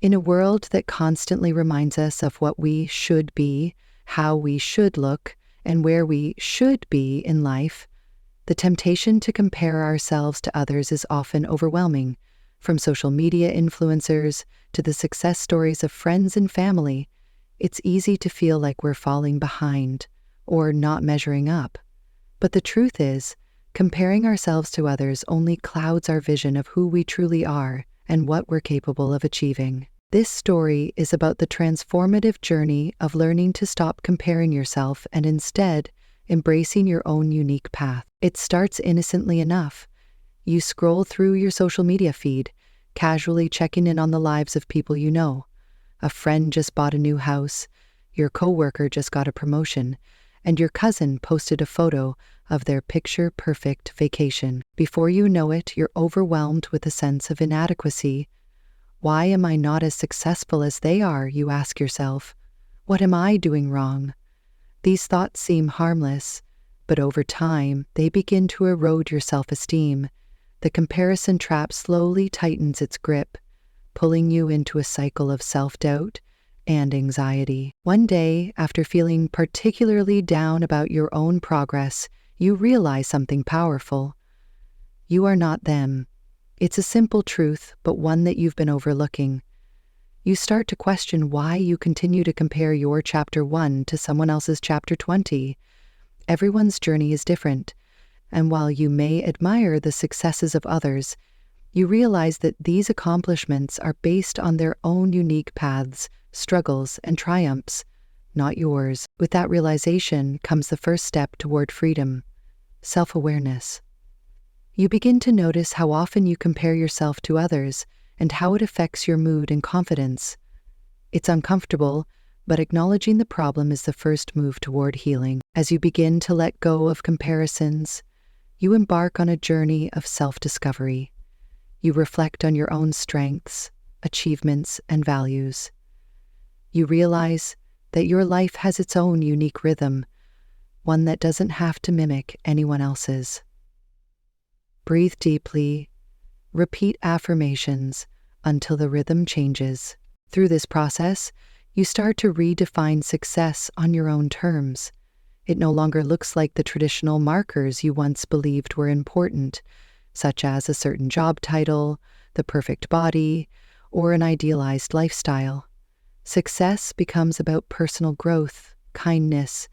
In a world that constantly reminds us of what we should be, how we should look, and where we should be in life, the temptation to compare ourselves to others is often overwhelming. From social media influencers to the success stories of friends and family, it's easy to feel like we're falling behind or not measuring up. But the truth is, comparing ourselves to others only clouds our vision of who we truly are and what we're capable of achieving. This story is about the transformative journey of learning to stop comparing yourself and instead embracing your own unique path. It starts innocently enough. You scroll through your social media feed, casually checking in on the lives of people you know. A friend just bought a new house, your coworker just got a promotion, and your cousin posted a photo of their picture-perfect vacation. Before you know it, you're overwhelmed with a sense of inadequacy. Why am I not as successful as they are, you ask yourself. What am I doing wrong? These thoughts seem harmless, but over time, they begin to erode your self-esteem. The comparison trap slowly tightens its grip, pulling you into a cycle of self-doubt and anxiety. One day, after feeling particularly down about your own progress, you realize something powerful. You are not them. It's a simple truth, but one that you've been overlooking. You start to question why you continue to compare your chapter 1 to someone else's chapter 20. Everyone's journey is different, and while you may admire the successes of others, you realize that these accomplishments are based on their own unique paths, struggles, and triumphs, not yours. With that realization comes the first step toward freedom: self-awareness. You begin to notice how often you compare yourself to others and how it affects your mood and confidence. It's uncomfortable, but acknowledging the problem is the first move toward healing. As you begin to let go of comparisons, you embark on a journey of self-discovery. You reflect on your own strengths, achievements, and values. You realize that your life has its own unique rhythm, one that doesn't have to mimic anyone else's. Breathe deeply, repeat affirmations until the rhythm changes. Through this process, you start to redefine success on your own terms. It no longer looks like the traditional markers you once believed were important, such as a certain job title, the perfect body, or an idealized lifestyle. Success becomes about personal growth, kindness,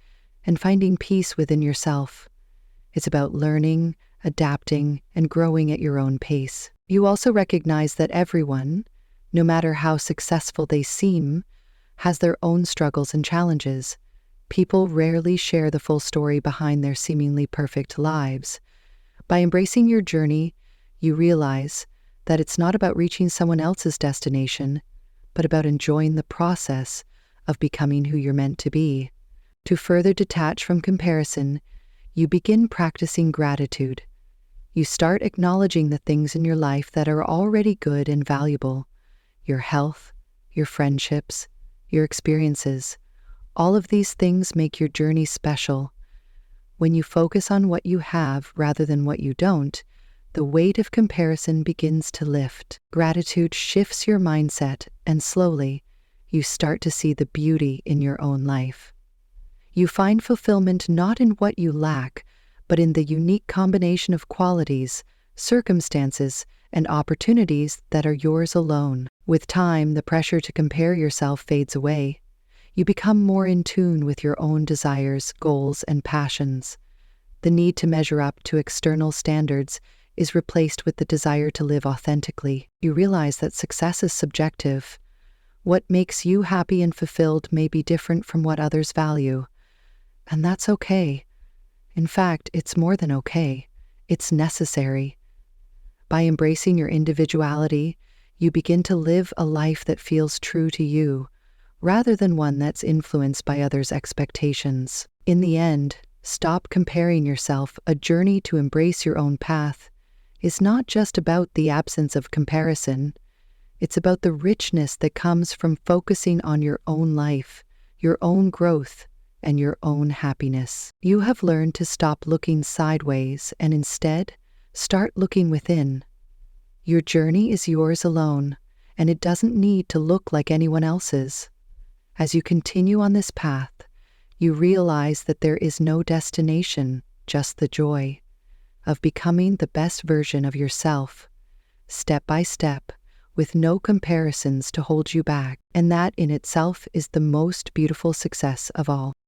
and finding peace within yourself. It's about learning, adapting, and growing at your own pace. You also recognize that everyone, no matter how successful they seem, has their own struggles and challenges. People rarely share the full story behind their seemingly perfect lives. By embracing your journey, you realize that it's not about reaching someone else's destination, but about enjoying the process of becoming who you're meant to be. To further detach from comparison, you begin practicing gratitude. You start acknowledging the things in your life that are already good and valuable: your health, your friendships, your experiences. All of these things make your journey special. When you focus on what you have rather than what you don't, the weight of comparison begins to lift. Gratitude shifts your mindset, and slowly, you start to see the beauty in your own life. You find fulfillment not in what you lack, but in the unique combination of qualities, circumstances, and opportunities that are yours alone. With time, the pressure to compare yourself fades away. You become more in tune with your own desires, goals, and passions. The need to measure up to external standards is replaced with the desire to live authentically. You realize that success is subjective. What makes you happy and fulfilled may be different from what others value. And that's okay. In fact, it's more than okay. It's necessary. By embracing your individuality, you begin to live a life that feels true to you, rather than one that's influenced by others' expectations. In the end, stop comparing yourself. A journey to embrace your own path is not just about the absence of comparison. It's about the richness that comes from focusing on your own life, your own growth, and your own happiness. You have learned to stop looking sideways and instead start looking within. Your journey is yours alone, and it doesn't need to look like anyone else's. As you continue on this path, you realize that there is no destination, just the joy of becoming the best version of yourself, step by step, with no comparisons to hold you back. And that in itself is the most beautiful success of all.